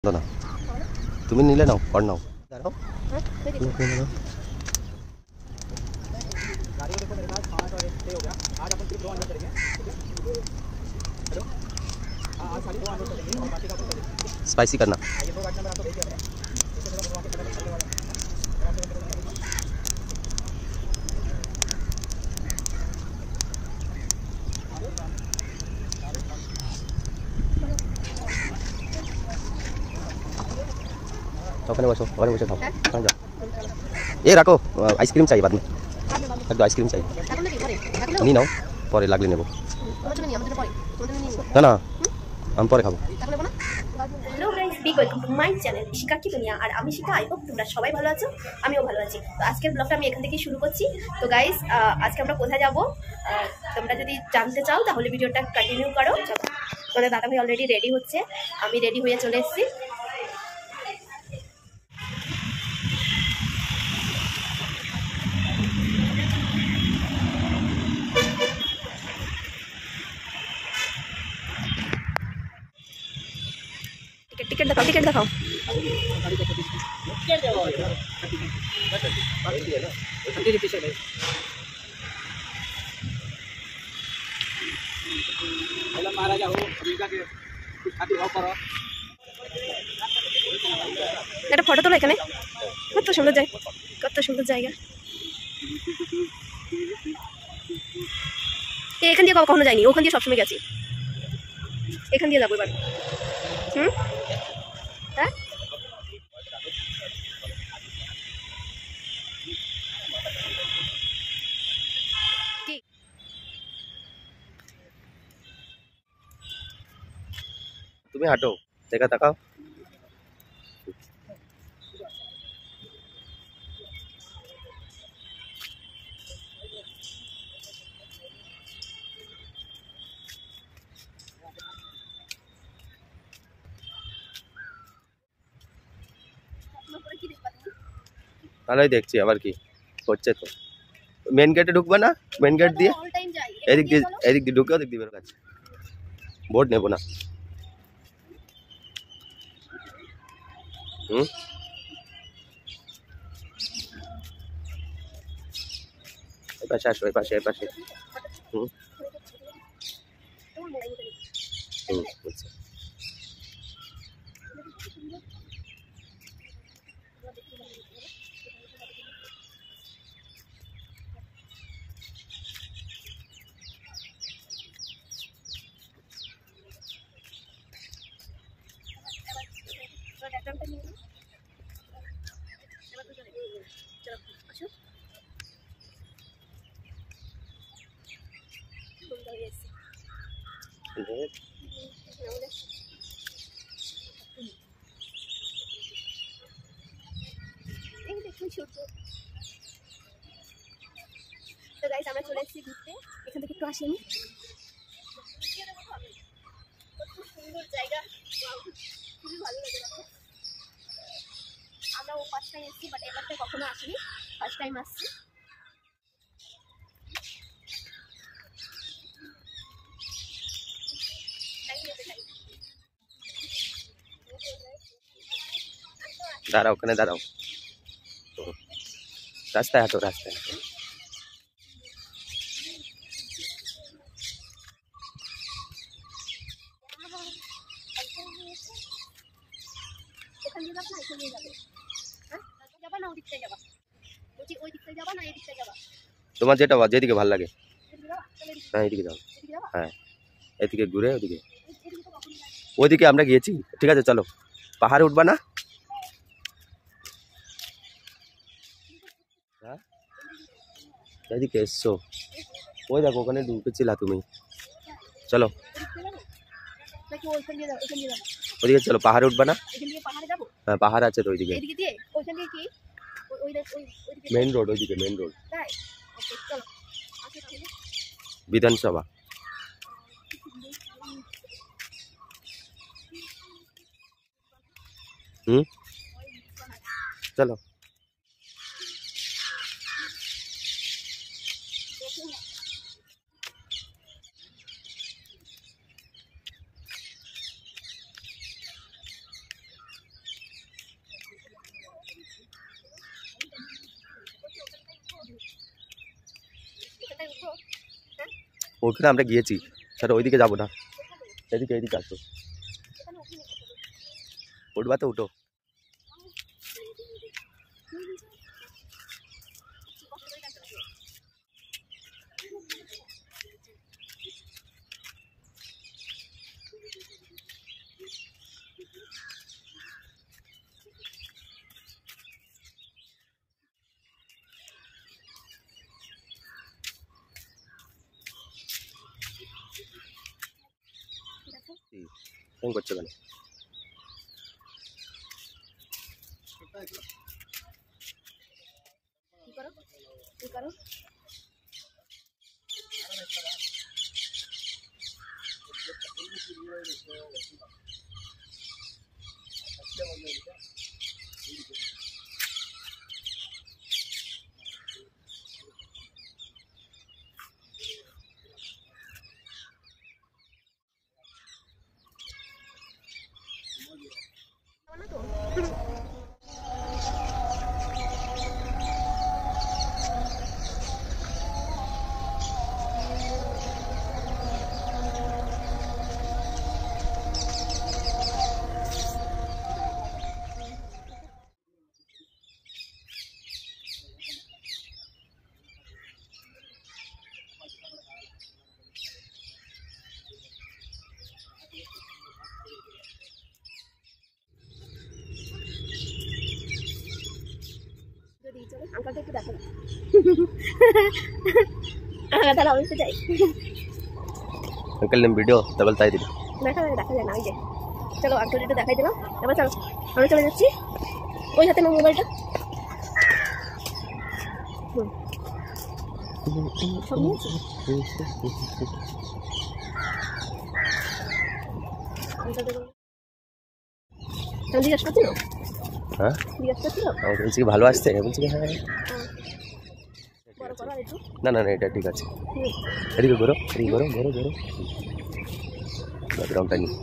না তুমি নিলে নাও কর নাও দাঁড়াও स्पाइसी करना ওখানে বসো ওখানে বসে খাও ওখানে যাও ये रखो आइसक्रीम चाहिए बाद में एक दो आइसक्रीम चाहिए नहीं नाও পরে লাগলে নেব না না আমি পরে খাবো। Hello guys, big welcome to my channel Shikha ki Duniya. আর আমি শিখা, আই হোপ তোমরা সবাই ভালো আছো, আমিও ভালো আছি। তো আজকের ব্লগটা আমি এখান থেকে শুরু করছি। তো গাইস, আজকে আমরা কোথায় যাব তোমরা যদি জানতে চাও তাহলে ভিডিওটা কন্টিনিউ করো। তোমাদের দাদা ভাই অলরেডি রেডি হচ্ছে, আমি রেডি হয়ে চলে এসেছি। टिकट दिखाओ, टिकट दिखाओ। একটা ফটো তোলো এখানে, কত সুন্দর জায়গা, কত সুন্দর জায়গা। এখান দিয়ে কখনো যাইনি, ওখান দিয়ে সবসময় গেছি, এখান দিয়ে যাবো এবার। হ্যাঁ তুমি হাঁটো দেখা তাকাও ভালোই দেখছি আবার কি করছে। তো মেন গেটে ঢুকবে না, মেন গেট দিয়ে এদিক দিয়ে ঢুকে ওদিক দিয়ে বেরো কাছে বোর্ড নেবো না। এই পাশে আসো, এই পাশে, এই পাশে। বুঝছি। তো গাইস, আমরা চলে এসেছি ঘুরতে, এখান থেকে একটু আসি আমি। কত সুন্দর জায়গা, খুবই ভালো লাগে। আমরা ও ফার্স্ট টাইম এসেছি, বাট এবারটা কখনো আসিনি, ফার্স্ট টাইম আসছি। দাঁড়াও ওখানে দাঁড়াও, রাস্তায় হাঁটো, রাস্তায় হাঁটো। তোমার যেটা যেদিকে ভালো লাগে, হ্যাঁ এদিকে যাও, হ্যাঁ এদিকে ঘুরে ওদিকে, ওইদিকে আমরা গিয়েছি। ঠিক আছে চলো, পাহাড়ে উঠবা না? হ্যাঁ এদিকে এসছো, ওই দেখো ওখানে ঢুকেছিলা তুমি। চলো ওইদিকে চলো, পাহাড়ে উঠবা না? হ্যাঁ পাহাড় আছে তো ওইদিকে, মেইন রোড ওইদিকে, মেইন রোড বিধানসভা। চলো ওখানে আমরা গিয়েছি, সেটা ওইদিকে যাবো না, এদিকে এদিকে আসো, উঠবা তো উঠো। ফোন করছো কেন? কি করো? আঙ্কালটা একটু দেখো না। তাহলে অবশ্যই যাই। अंकल ने वीडियो डबल ताई दिला দেখা যায় না, ওই যে চলো আঙ্কাল একটু দেখাই দিলাম। এবার চলো আমরা চলে যাচ্ছি, ওই হাতে আমার মোবাইলটা। সব নিয়েছি। জিজ্ঞাসা করছিল, হ্যাঁ জিজ্ঞাসা করছিল আমাকে বলছি কি ভালো আসছে, বলছি কি হ্যাঁ। বড় করো আর একটু। না না না এটা ঠিক আছে, এদিকে ঘোরো, এদিকে ঘোরো ঘোরো ঘোরো, ব্যাকগ্রাউন্ডটা নিয়ে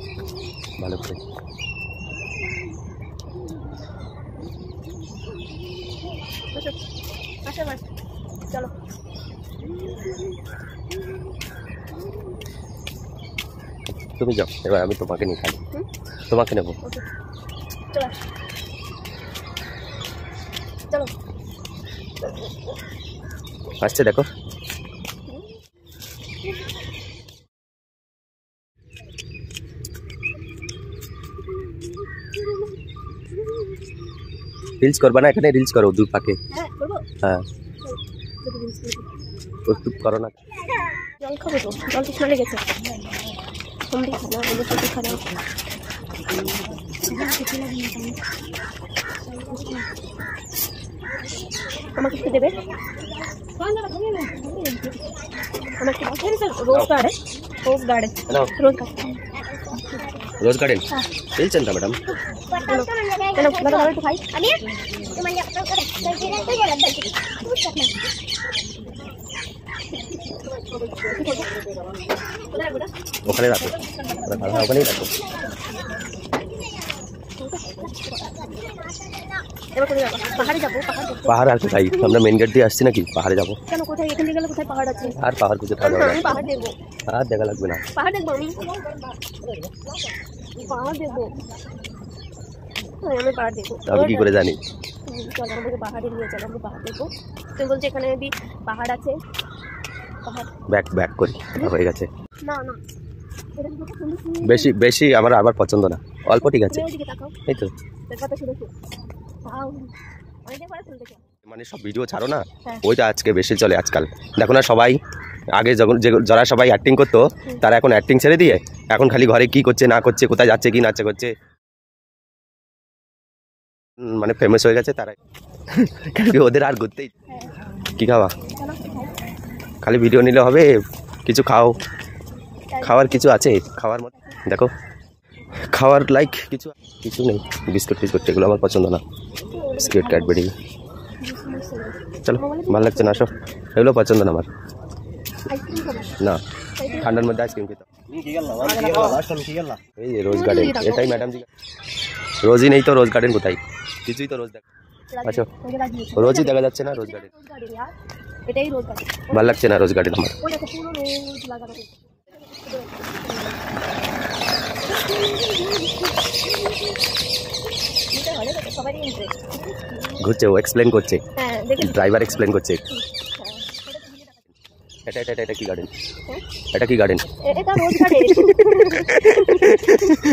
ভালো করে। আসো বাস, চলো। তুমি যাও, এবার আমি তোমাকে নিয়ে খাই, তোমাকে নেবো। ওকে চলো চলো। আসছে দেখো, রিলস করবা না এখানে, রিলস করো দূর পাকে। হ্যাঁ করবো। হ্যাঁ প্রস্তুত করো না। জল খাবো তো, জল তৃষ্ণা লেগেছে। কমলি খানা বলে প্রচুর খানা। আমাকে একটু দেবে? আমাকে রোজ গার্ডেন, রোজ গার্ডেন, রোজ গার্ডেন, रोज गार्डन रील चलता मैडम। चलो बता दो भाई। ওখানে রাখো, ওখানেই রাখো। পাহাড়ে যাবো, পাহাড় আছে ভাই, আমরা মেন গেট দিয়ে আসছি নাকি, পাহাড়ে যাবো কেন? কোথায় এখান থেকে গেলে কোথায় পাহাড় আছে? আর পাহাড় খুঁজে পাওয়া যাবে আমি পাহাড় দেখবো, আর দেখা লাগবে না, পাহাড় দেখবো আমি, পাহাড় দেখবো আমি, পাহাড় দেখবো। আমি কি করে জানি? চলো আমাকে পাহাড়ে নিয়ে চলো, আমরা পাহাড় দেখবো। তুমি বলছো এখানে যদি পাহাড় আছে, পাহাড় ব্যাক ব্যাক করি, হয়ে গেছে। না না বেশি বেশি আমার আবার পছন্দ না, অল্প ঠিক আছে। ওইদিকে তাকাও, এই তো কথা শুনেছো? অনেকদিন পরে শুনতে চাও। মানে সব ভিডিও ছাড়ো না, হ্যাঁ। ওইটা আজকে বেশি চলে আজকাল। দেখো না সবাই আগে যখন যারা সবাই অ্যাক্টিং করতো, তারা এখন অ্যাক্টিং ছেড়ে দিয়ে এখন খালি ঘরে কি করছে না করছে, কোথায় যাচ্ছে কি নাচে করছে, মানে ফেমাস হয়ে গেছে তারাই। কেন কি ওদের আর ঘুরতেই কি খাওয়া, খালি ভিডিও নিলে হবে? কিছু খাও, খাওয়ার কিছু আছে খাওয়ার মতো? দেখো খাওয়ার লাইক কিছু কিছু নেই, বিস্কুট ফিস্কুট এগুলো আমার পছন্দ না, বিস্কুট ক্যাডবেরি চলো ভালো লাগছে না, আসো এগুলো পছন্দ না আমার। না ঠান্ডার মধ্যে আইসক্রিম খেতাম। এই যে রোজ গার্ডেন, এটাই ম্যাডাম জি, রোজই নেই তো রোজ গার্ডেন কোথায়? কিছুই তো রোজ দেখ, আচ্ছা রোজই দেখা যাচ্ছে না রোজ গার্ডেন। এটাই রোজ গার্ডেন। ভালো লাগছে না রোজ গার্ডেন আমার। ওই দেখো পুরো রোজ লাগানো রয়েছে। এটা ভালো দেখো, সবারই ইন্টারেস্ট। ঘুরছে, ও এক্সপ্লেন করছে, হ্যাঁ দেখেন। ড্রাইভার এক্সপ্লেন করছে। এটা কি গার্ডেন? এটা কি গার্ডেন? এটা রোজ গার্ডেন।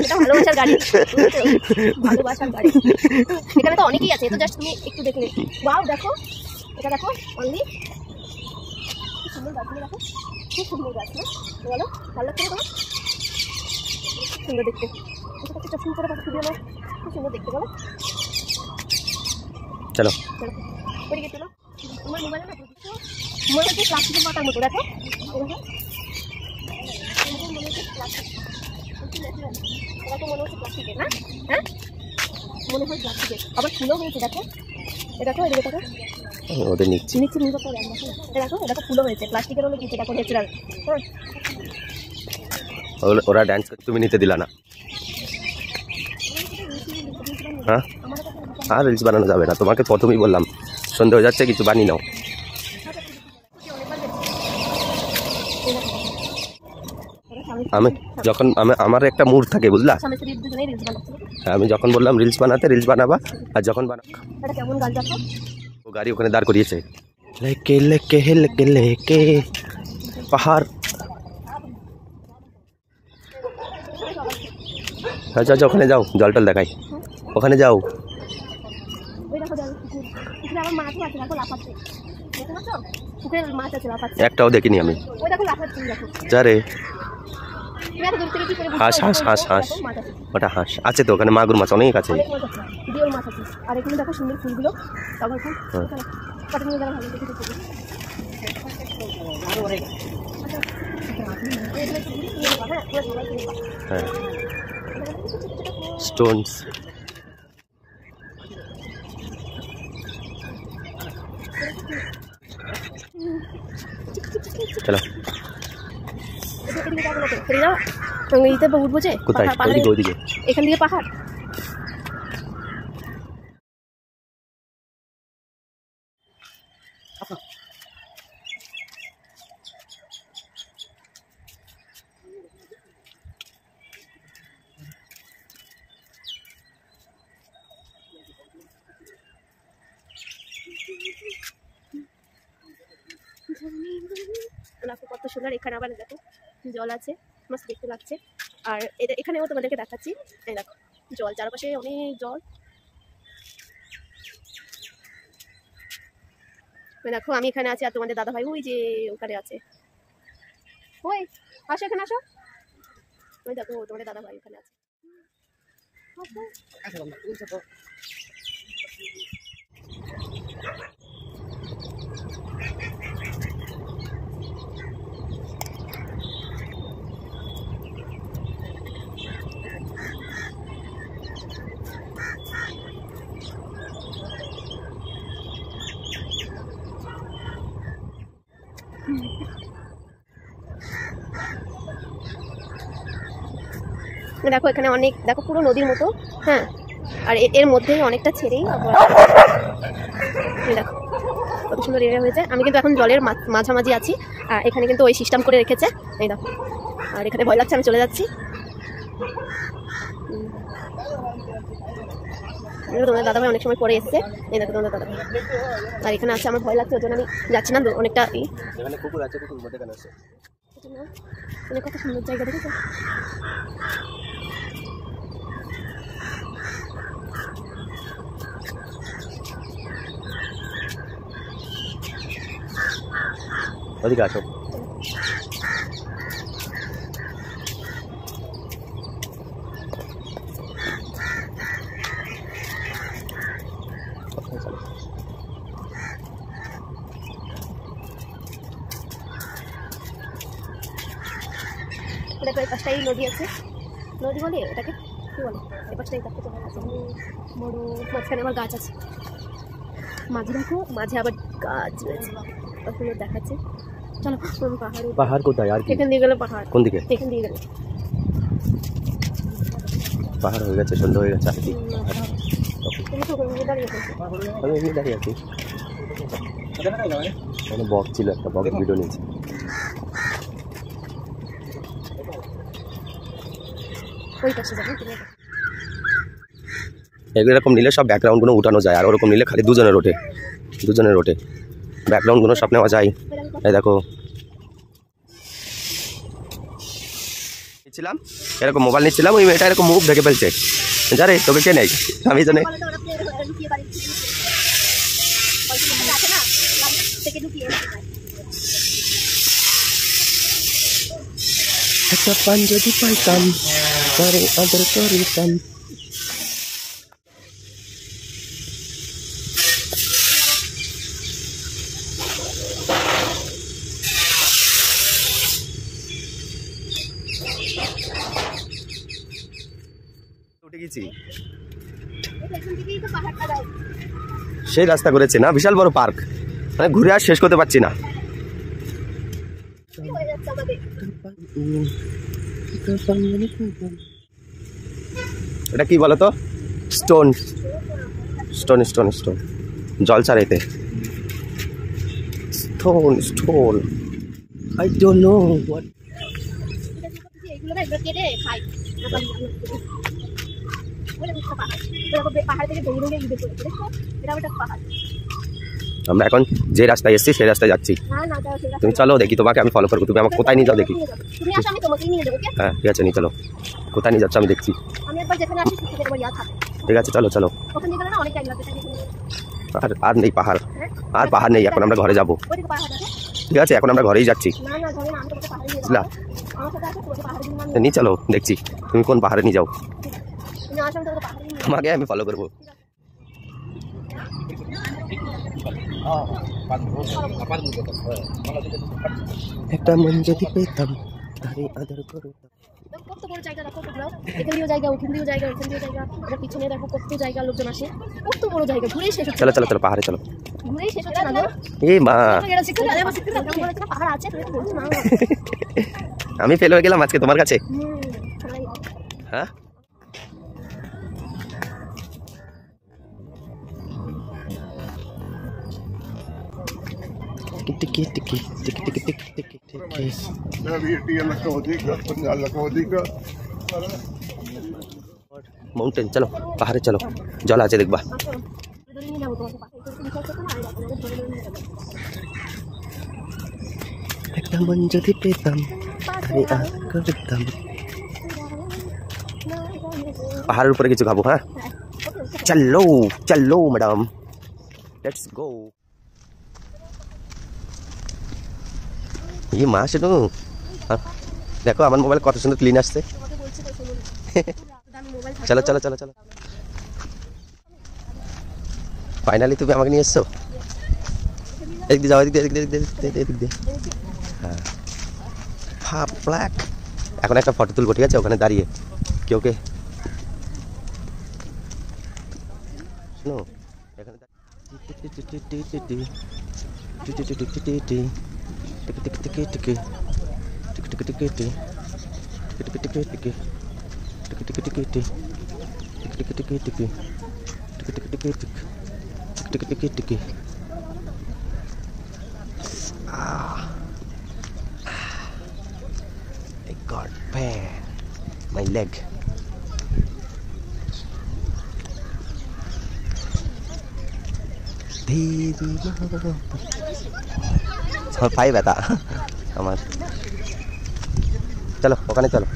এটা ভালোবাসার গাড়ি, ভালোবাসার গাড়ি। এখানে তো অনেকেই আছে, তো জাস্ট তুমি একটু দেখলে ওয়াও দেখো, এটা দেখো অনলি কি সুন্দর গাছগুলো দেখো, খুব সুন্দর গাছ না বলো, ভালো লাগছে না তোমার? সুন্দর দেখতে, এটা একটা চশমা করে পাখি দিও না, খুব সুন্দর দেখতে বলো। চলো চলো ওই দিকে চলো। তোমার মোবাইলে না মনে হচ্ছে প্লাস্টিকের পাতার মতো, দেখো দেখো মনে হচ্ছে প্লাস্টিক, এটা তো মনে হচ্ছে প্লাস্টিকের না? হ্যাঁ মনে হয় প্লাস্টিকের, আবার ফুলও হয়েছে দেখো। এটা দেখো এদিকে দেখো, ওদের নিচ্ছি নিচে নিচে পড়ে দেখো, দেখো এটা ফুলও হয়েছে, প্লাস্টিকের হলে কিছু দেখো ন্যাচারাল। ওরা ডান্স করতে, তুমি নিতে দিলা না। হ্যাঁ আর রিলস বানানো যাবে না, তোমাকে প্রথমেই বললাম সন্ধ্যা হয়ে যাচ্ছে, কিছু বানিয়ে নাও। আমি যখন আমার একটা মুড থাকে বুঝলা, আমি যখন বললাম রিলস বানাতে, রিলস বানাবা, আর যখন কেমন গান দেখো, ও গাড়ি ওখানে দাঁড় করিয়েছে, লেকে লেকে লেকে লেকে পাহাড়। আচ্ছা আচ্ছা ওখানে যাও, জল টল দেখাই, ওখানে যাও। একটাও দেখিনি আমি। যারে হাঁস হাঁস হাঁস হাঁস, ওটা হাঁস আছে তো ওখানে, মাগুর মাছ অনেক আছে। আর এখানে দেখো সুন্দর ফুলগুলো, হ্যাঁ স্টোনস। চলো উঠবো যে কোথায়? ওইদিকে ওইদিকে, এখান থেকে পাহাড়। দেখো কত সুন্দর, এখানে আবার দেখো জল আছে, মস্ত দেখতে লাগছে। আর এখানেও তোমাদেরকে দেখাচ্ছি, এই দেখো জল, চারপাশে অনেক জল। দেখো আমি এখানে আছি, আর তোমাদের দাদা ভাই ওই যে ওখানে আছে, ওই আসো এখানে আসো, ওই দেখো তোমাদের দাদা ভাই ওখানে আছে। দেখো এখানে অনেক, দেখো পুরো নদীর মতো, হ্যাঁ, আর এর মধ্যেই অনেকটা ছেড়েই দেখো কত সুন্দর এরিয়া হয়েছে। আমি কিন্তু এখন জলের মাঝামাঝি আছি, আর এখানে কিন্তু ওই সিস্টেম করে রেখেছে, এই দেখো। আর এখানে ভয় লাগছে, আমি চলে যাচ্ছি। তোমাদের দাদাভাই অনেক সময় পরে এসছে, এই দেখো তোমাদের দাদাভাই। আর এখানে আছে, আমার ভয় লাগছে, ওই জন্য আমি যাচ্ছি না, অনেকটা কত সুন্দর জায়গা দেখেছো। ওদিকে আসো। দেখো এই পাশটাই নদী আছে, নদী বলে এটাকে কি বলে, এই পাশটাই দেখতে চলে আছে বড়, মাঝখানে আবার গাছ আছে, মাঝে দেখো মাঝে আবার গাছ রয়েছে, ওখানে দেখাচ্ছে। চলো পাহাড়, পাহাড় কোথায়? আর এখান দিয়ে গেলে পাহাড়, কোন দিকে? এখান দিয়ে গেলে পাহাড় হয়ে গেছে, সন্ধ্যা হয়ে গেছে। তুমি তো দাঁড়িয়ে আছো, আমি এমনি দাঁড়িয়ে আছি। ওখানে বক ছিল, একটা বক ভিডিও নিয়েছি। এরকম নিলে সব ব্যাকগ্রাউন্ডগুলো উঠানো যায়, আর ওরকম নিলে খালি দুজনের ওঠে ব্যাকগ্রাউন্ডগুলো সব নেওয়া যায়। এই দেখো নিচ্ছিলাম, এরকম মোবাইল নিচ্ছিলাম, ওই মেয়েটা এরকম মুখ ঢেকে ফেলছে। জানে তোকে কে নেই, আমি জানি। একটা পান যদি পাইতাম তারে আদর করিতাম। উঠে গেছি, সেই রাস্তা করেছে না, বিশাল বড় পার্ক, মানে ঘুরে আর শেষ করতে পারছি না। এটা কি বলতো? স্টোন স্টোন স্টোন স্টোন জল ছাড়াইতে stone stone I don't know what. আমরা এখন যে রাস্তায় এসেছি সেই রাস্তায় যাচ্ছি। তুমি চলো দেখি, তোমাকে আমি ফলো করবো, তুমি আমাকে কোথায় নিয়ে যাও দেখি। হ্যাঁ ঠিক আছে, নিয়ে চলো, কোথায় নিয়ে যাচ্ছ আমি দেখছি। ঠিক আছে চলো চলো। আর নেই পাহাড়, আর পাহাড় নেই, এখন আমরা ঘরে যাব। ঠিক আছে এখন আমরা ঘরেই যাচ্ছি, বুঝলা? নিয়ে চলো দেখছি তুমি কোন পাহাড়ে নিয়ে যাও, তোমাকে আমি ফলো করবো। একটা মন যদি পেতাম তারে আদর করতাম। কত বড় জায়গা দেখো, এখান দিয়েও জায়গা, ওখান দিয়েও জায়গা, ওখান দিয়েও জায়গা, আর পিছনে দেখো কত জায়গা, লোকজন আসে, কত বড় জায়গা, ঘুরেই শেষ হচ্ছে। চলো চলো চলো পাহাড়ে চলো, ঘুরেই শেষ হচ্ছে না। এ মা পাহাড় আছে, তুমি বলছো না? আমি ফেল হয়ে গেলাম আজকে তোমার কাছে। হ্যাঁ মাউন্টেন, চলো পাহাড়ে চলো, জল আছে দেখবা। একটা মন যদি পেতাম করতাম। পাহাড়ের উপরে কিছু খাবো। হ্যাঁ চলো চলো ম্যাডাম, লেটস গো। ये माँ শুনো, দেখো আমার মোবাইল কত সুন্দর ক্লিন আসছে। চলো চলো চলো চলো, ফাইনালি তুমি আমাকে নিয়ে এসছো। এদিক দিয়ে যাও, এদিক দিয়ে এদিক দিয়ে। হ্যাঁ ব্ল্যাক। এখন একটা ফটো তুলবো, ঠিক আছে? ওখানে দাঁড়িয়ে কেউকে শোনো, এখানে I got pain my leg. আমার পায়ে ব্যথা আমার। চলো ওখানে চলো।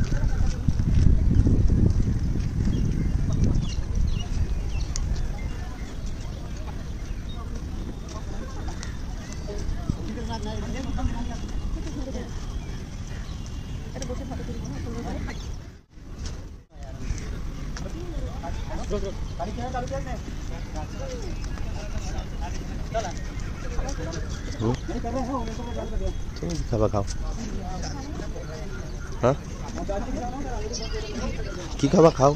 খাবার খাও। হ্যাঁ কি খাবা খাও,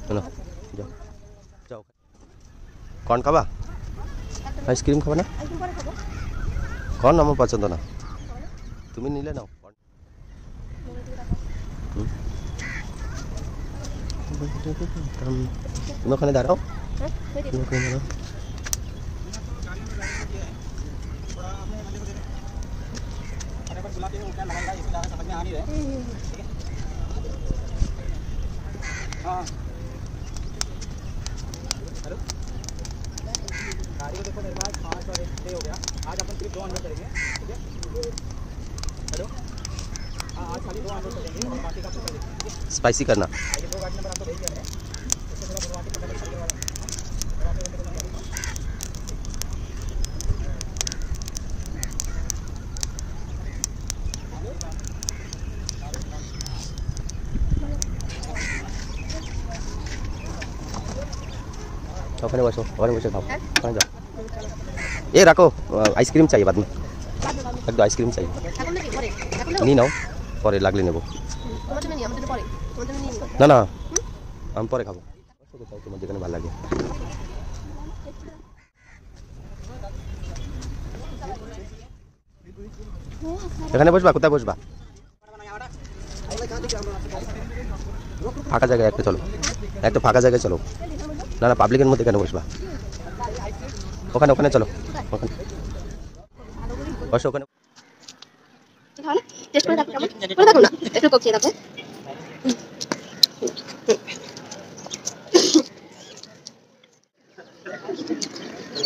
যাও যাও। কর্ন খাবা? আইসক্রিম খাবা না? কর্ন আমার পছন্দ না, তুমি নিলে নাও। তুমি ওখানে দাঁড়াও, তুমি ওখানে দাঁড়াও। गाड़ी को देखो मेरे पास 5 और 1 हो गया। आज अपन सिर्फ 2 अनलोड करेंगे, ठीक है? हेलो, हाँ आज खाली 2 अनलोड करेंगे और बाकी का आपको कर देंगे। स्पाइसी करना। ये 2 गाड़ी नंबर आपको भेज दिया है, इससे थोड़ा गुरुवार की पता चल वाला। ওখানে বসো, ওখানে বসে খাও, ওখানে যাও। এ রাখো, আইসক্রিম চাই বাদ में একটু আইসক্রিম চাই। নিয়ে নাও, পরে লাগলে নেবো। না না, আমি পরে খাবো। তোমার যেখানে ভালো লাগে। এখানে বসবা? কোথায় বসবা? ফাঁকা জায়গায় একটা চলো, একটা ফাঁকা জায়গায় চলো। না না, পাবলিকের মধ্যে কেন বসবা? ওখানে ওখানে চলো, ওখানে বসো, ওখানে। টেস্ট করে দেখো, করে দেখো না, একটু ককিয়ে দেখো।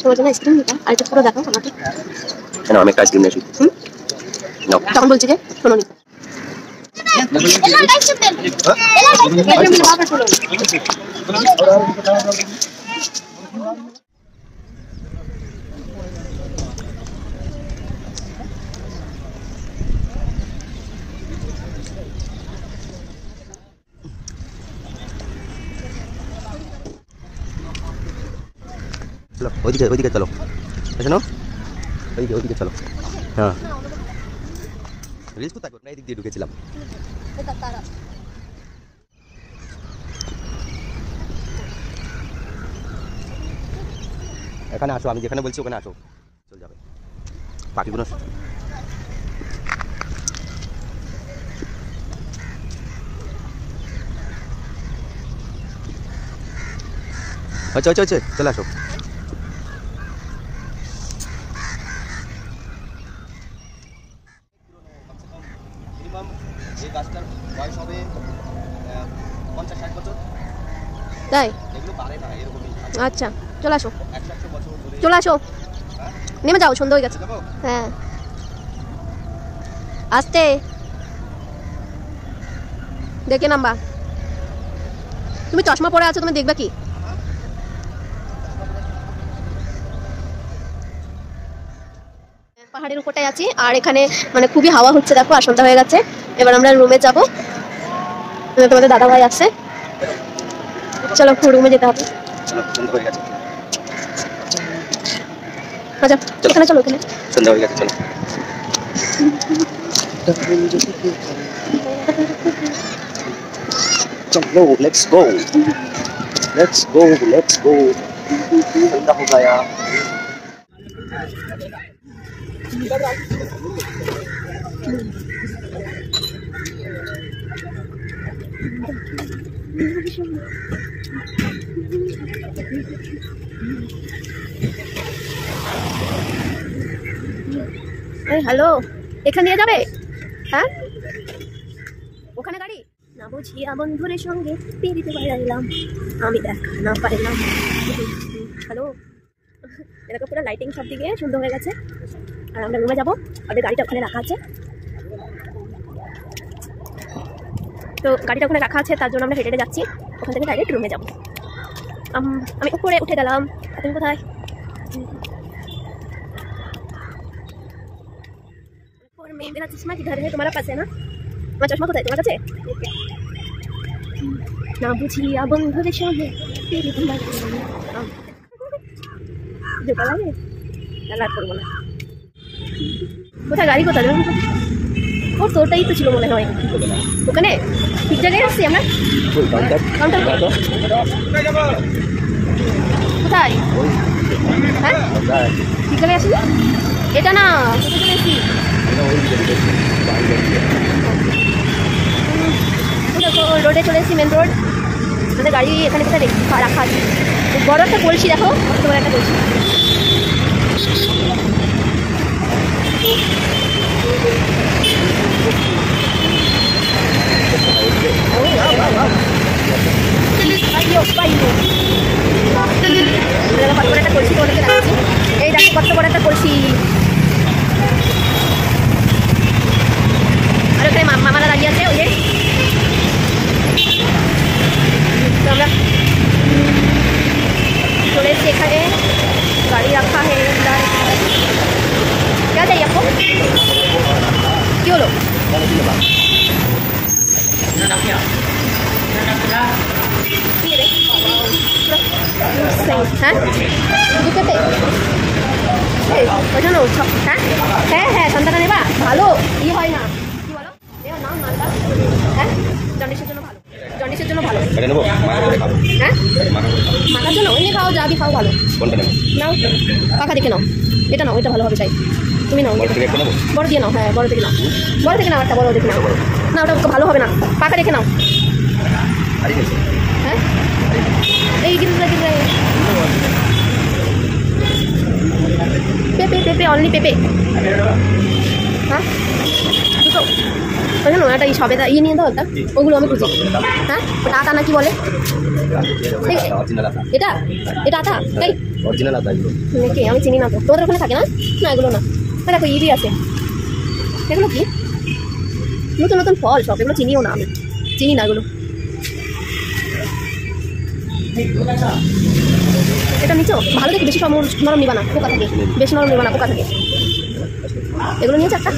তোমার জন্য আইসক্রিম নিতা, আর একটু পুরো দেখো আমাকে। কেন আমি একটা আইসক্রিম নিয়ে আসি? নাও। তখন বলছি যে শোনো নি। চলো ওইদিকে, ওইদিকে চলো, শোনো, ওইদিকে ওইদিকে চলো। হ্যাঁ, রিলস কোথায় করো না? এদিক দিয়ে ঢুকেছিলাম। এখানে আসো, আমি যেখানে বলছি ওখানে আসো, চল যাবে পাখিগুলো। আচ্ছা আচ্ছা আচ্ছা, চলে আসো। এই গাছটার বয়স হবে 50-60 বছর। তাই? এগুলো বাড়ে না, এরকমই। আচ্ছা, চলে আসো, 100 বছর ধরে। চলে আসো, নেমে যাও, সন্ধ্যা হয়ে গেছে। হ্যাঁ, আসতে দেখে নাম্বা। তুমি চশমা পরে আছো, তুমি দেখবে কি? পাহাড়ের উপরটাই আছি, আর এখানে মানে খুবই হাওয়া হচ্ছে, দেখো, আর সন্ধ্যা হয়ে গেছে। এবার আমরা রুমে যাবো, তোমাদের দাদা ভাই আসছে। চলো রুমে যেতে হবে। চলো, সন্ধ্যা হয়ে গেছে। আচ্ছা, এখানে চলো, এখানে সন্ধ্যা হয়ে গেছে, চলো। चलो let's go, let's go, let's go. सन्ना हो गया। হ্যালো, এখানে নিয়ে যাবে? হ্যাঁ, ওখানে গাড়ি না বুঝিয়া বন্ধুরের সঙ্গে পেরিতে বেড়াইলাম, আমি দেখা না পারলাম। হ্যালো, এরকম পুরো লাইটিং সব দিকে সুন্দর হয়ে গেছে। আর আমরা রুমে যাবো, ওদের গাড়িটা ওখানে রাখা আছে। তো গাড়িটা ওখানে রাখা আছে, তার জন্য আমরা হেঁটে যাচ্ছি, ওখান থেকে ডাইরেক্ট রুমে যাবো। আমি উপরে উঠে গেলাম। তুমি কোথায়? मेरा चश्मा किधर है? तुम्हारा पास है ना? तुम्हारा चश्मा कोথায়? তোমার কাছে? না বুঝিয়া বন্ধুদের সঙ্গে পেরিতে বেড়াইলাম। যেটা লাগে লাল করবো না। কোথায় গাড়ি? কোথায়? ও তোরটাই তো ছিল মনে হয়। ওখানে ঠিক জায়গায় আসছি আমরা। কাউন্টার কোথায়? হ্যাঁ, ঠিক জায়গায় আসি। এটা না, কোথায় চলে এসছি? রোডে চলে এসেছি, মেন রোড। আমাদের গাড়ি এখানে কোথায় রাখা আছে? বড় একটা কলসি দেখো, তোমার একটা কলসি। কত বড় একটা কলসি তোমাদেরকে দেখাচ্ছি। এই দেখো কত বড় একটা কলসি। আর ওখানে মামারা দাঁড়িয়ে আছে। ওই যে तो আমরা चले एखाने गाड़ी रखा है अंदर। क्या चाहिए आपको? কি হলো? হ্যাঁ দুটোতে ওই জন্য হ্যাঁ হ্যাঁ হ্যাঁ সন্তানটা নেবা ভালো ই হয় না। কি বলো এবার নাম মালটা। হ্যাঁ জন্ডিসের জন্য ভালো, জন্ডিসের জন্য ভালো। এটা নেবো হ্যাঁ মাথার জন্য এমনি খাও, যা দিয়ে খাও ভালো। কোনটা নেবো? নাও পাখা দেখে নাও। এটা নাও, এটা ভালো হবে চাই। তুমি নাও বড় থেকে একটা নেবো? বড় দিয়ে নাও। হ্যাঁ বড় থেকে নাও, বড় থেকে নাও, একটা বড় দেখে নাও। না ওটা ভালো হবে না, পাখা দেখে নাও। হ্যাঁ এই গিরিজা গিরিজা পেঁপে পেঁপে অনলি পেঁপে। হ্যাঁ দুটো ওই জন্য একটা সবেদা ইয়ে নিয়ে দাও একটা, ওগুলো আমি খুঁজি। হ্যাঁ ওটা আটা না কি বলে এটা? এটা আটা তাই অরিজিনাল আদা এগুলো নাকি? আমি চিনি না তো, তোদের ওখানে থাকে না? না এগুলো না। দেখো ইডি আছে, এগুলো কি নতুন নতুন ফল সব, এগুলো চিনিও না, আমি চিনি না এগুলো। এটা নিচো ভালো দেখে, বেশি নরম নিবা না, পোকা থাকে। বেশি নরম নিবা না, পোকা থাকে। এগুলো নিয়েছে একটা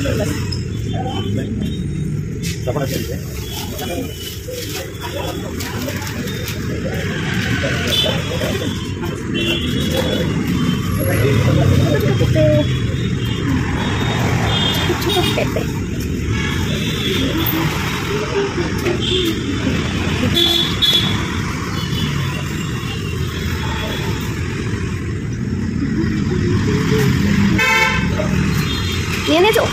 ছোট পেঁপে। নিয়ে নিয়েছো?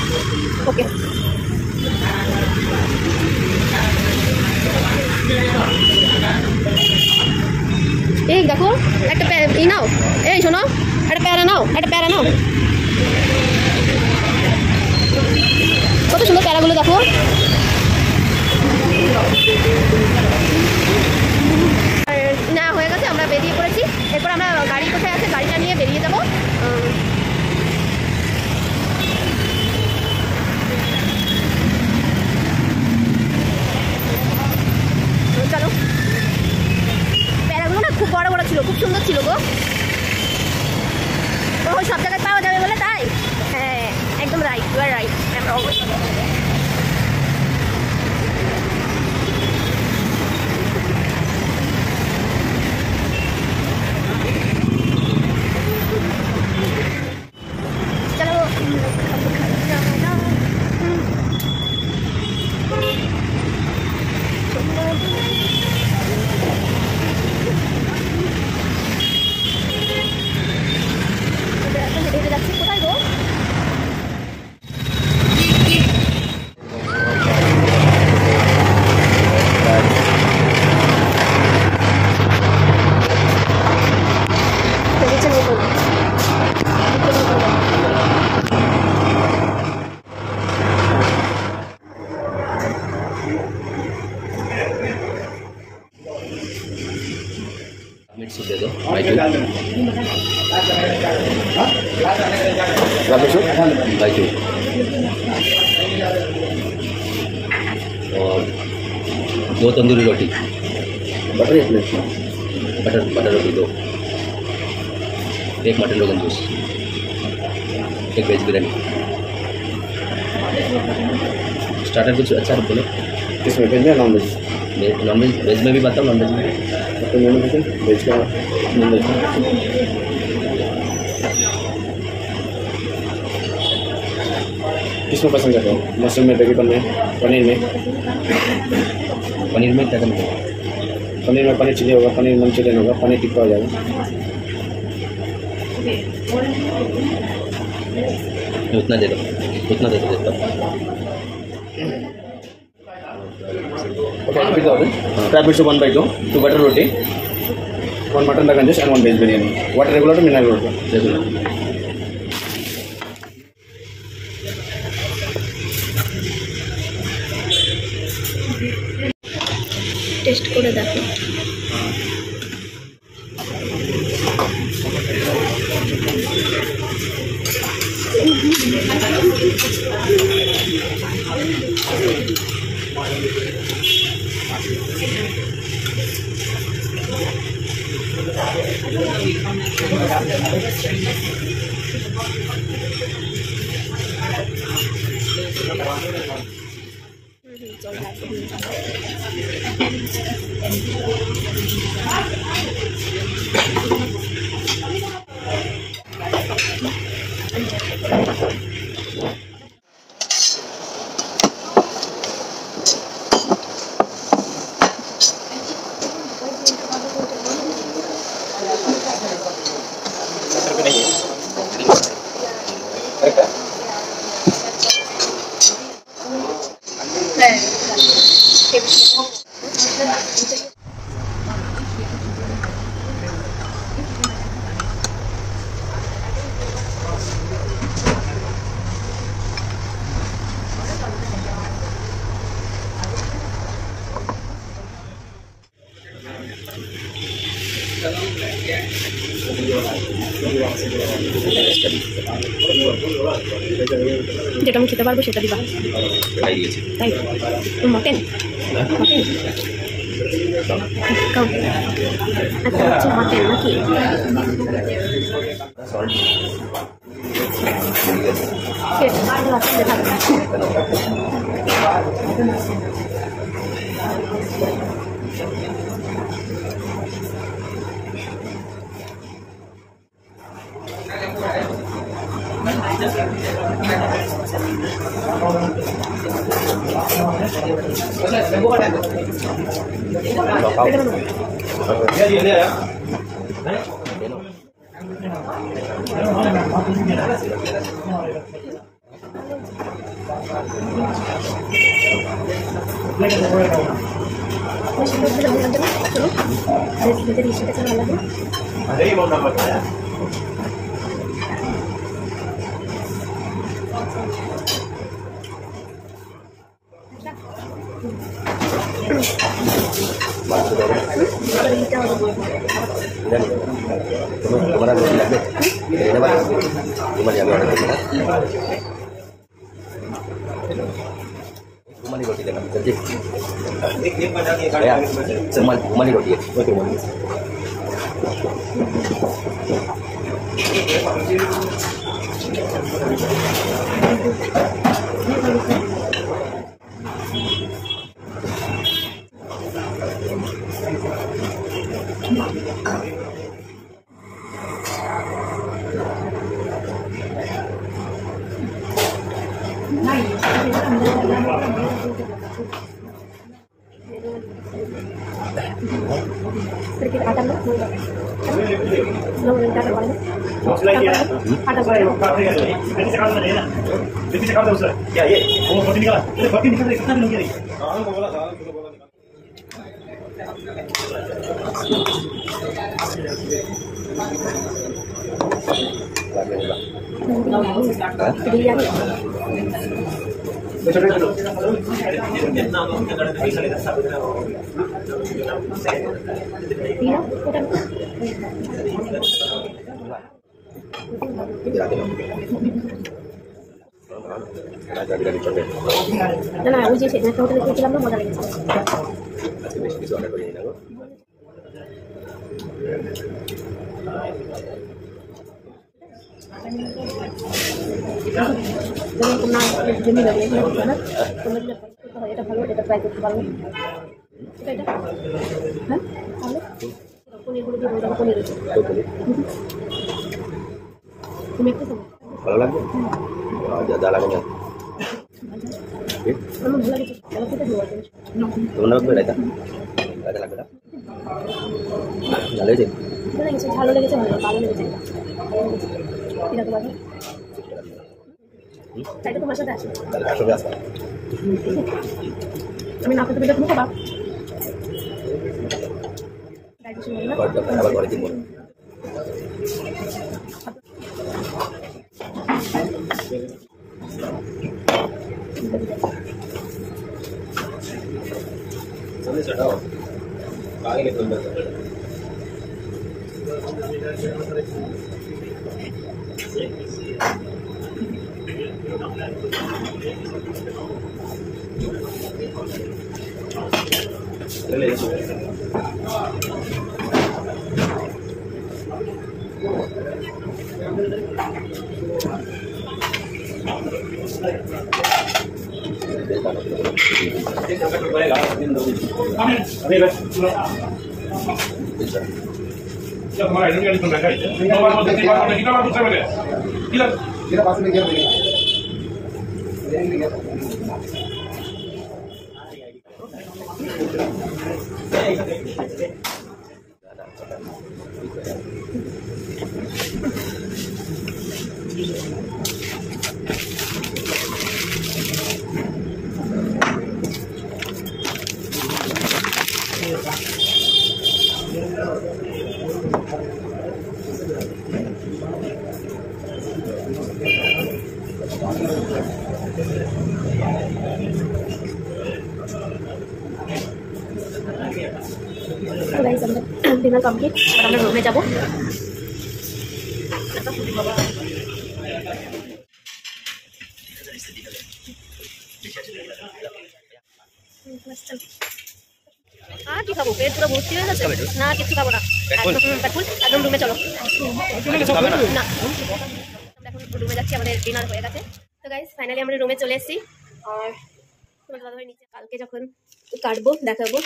ওকে এই দেখো একটা ই নাও। এই শোনো একটা প্যারা নাও, একটা প্যারা নাও। কত সুন্দর প্যারাগুলো দেখো। না হয়ে গেছে, আমরা বেরিয়ে পড়েছি। এরপর আমরা গাড়ি কোথায় আছে, গাড়িটা নিয়ে বেরিয়ে যাবো। চলো। প্যারাগুলো না খুব বড় বড় ছিল, খুব সুন্দর ছিল গো। ও সব জায়গায় পাওয়া যাবে বলে তাই? হ্যাঁ একদম রাইট, ইউ আর রাইট। চলো হেঁটে যাচ্ছি। কোথায় গো? मिक्स दे दो बाई टू और 2 तंदूरी रोटी, बटर एक प्लेट, बटर रोटी 2, 1 mutton rogan josh, 1 veg biryani. Starter कुछ अच्छा बोलो। इसमें वेज या non veg? Non veg, veg में भी बताओ, नॉन वेज में तो नॉन वेज वेज का नॉन वेज किसमें पसंद करते हो? मशरूम में, वेजिटेबल में, पनीर में? पनीर में क्या करना है? पनीर में पनीर चिली होगा, पनीर मंचूरियन होगा, पनीर टिक्का हो जाएगा। उतना दे दो, उतना दे दो। Okay, repeat the order. Crab bits 1/2, 2 butter roti, 1 mutton rogan josh and 1 veg biryani. Water regular to mineral water? Regular. করে দেখো। যেটা আমি খেতে পারবো সেটা দিবা। তাই মটন মটন আচ্ছা হচ্ছে মটন নাকি? तुम्हारा रोटी लगे तुम्हारी रुमाली रोटी देना सर जी रुमाली रोटी है sedikit ada loh, না ওই যে সেটা হোটেলে খেয়েছিলাম না, মজা লেগেছে। আজকে বেশি কিছু অর্ডার করিনি না গো। যেমন তোমার জমি লাগে না, তোমরা যদি হয় এটা ভালো, এটা ট্রাই করতে পারো। এটা হ্যাঁ তাহলে পনিরগুলো দিয়ে বলতে পনির রয়েছে তুমি একটু ভালো লাগবে যা লাগে না আমার ভালো লেগেছে। তোমরা রায়তা রায়তা লাগবে না ভালো হয়েছে ভালো লেগেছে ভালো লেগেছে কিরকম আছে চাইতে তোমার সাথে আসে আসবে আসবে আমি না করতে পেলে তুমি খাবা আবার ঘরে দিব तुम्हारा आइडेंटिटी तो महंगा है दो बार बोलते तीन बार बोलते कितना बार पूछा मैंने किधर मेरा पास में क्या देगा तो गाइस हम डिनर कंप्लीट और हम रूम में जाबो কি খাবো পেট পুরো ভর্তি হয়ে গেছে না কিছু খাবো না কাকুল একদম রুমে চলো না আমরা এখন রুমে যাচ্ছি আমাদের ডিনার হয়ে গেছে তো গাইস ফাইনালি আমরা রুমে চলে এসেছি আর তোমার দাদাভাই নিচে কালকে যখন কাটবো দেখাবো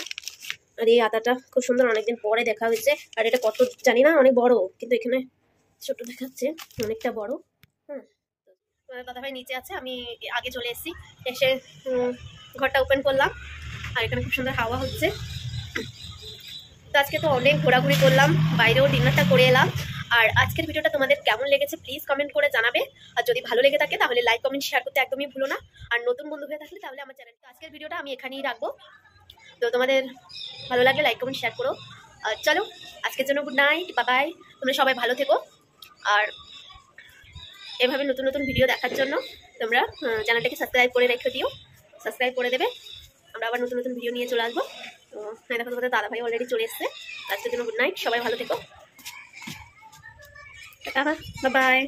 আর এই আতাটা খুব সুন্দর অনেকদিন পরে দেখা হয়েছে আর এটা কত জানি না অনেক বড় কিন্তু এখানে ছোট দেখাচ্ছে অনেকটা বড় তোমার দাদাভাই নিচে আছে আমি আগে চলে এসেছি এসে ঘরটা ওপেন করলাম আর এখানে খুব সুন্দর হাওয়া হচ্ছে তো আজকে তো অনেক ঘোরাঘুরি করলাম বাইরেও ডিনারটা করে এলাম আর আজকের ভিডিওটা তোমাদের কেমন লেগেছে প্লিজ কমেন্ট করে জানাবে আর যদি ভালো লেগে থাকে তাহলে লাইক কমেন্ট শেয়ার করতে একদমই ভুলো না আর নতুন বন্ধু হয়ে থাকলে তাহলে আমার চ্যানেলটা আজকের ভিডিওটা আমি এখানেই রাখবো তো তোমাদের ভালো লাগলে লাইক কমেন্ট শেয়ার করো আর চলো আজকের জন্য গুড নাইট বাই তোমরা সবাই ভালো থেকো আর এভাবে নতুন নতুন ভিডিও দেখার জন্য তোমরা চ্যানেলটাকে সাবস্ক্রাইব করে রেখে দিও সাবস্ক্রাইব করে দেবে আমরা আবার নতুন নতুন ভিডিও নিয়ে চলে আসবো তো দেখো তোমাদের দাদাভাই অলরেডি চলে এসছে আজকের জন্য গুড নাইট সবাই ভালো থেকো টাটা বাই বাই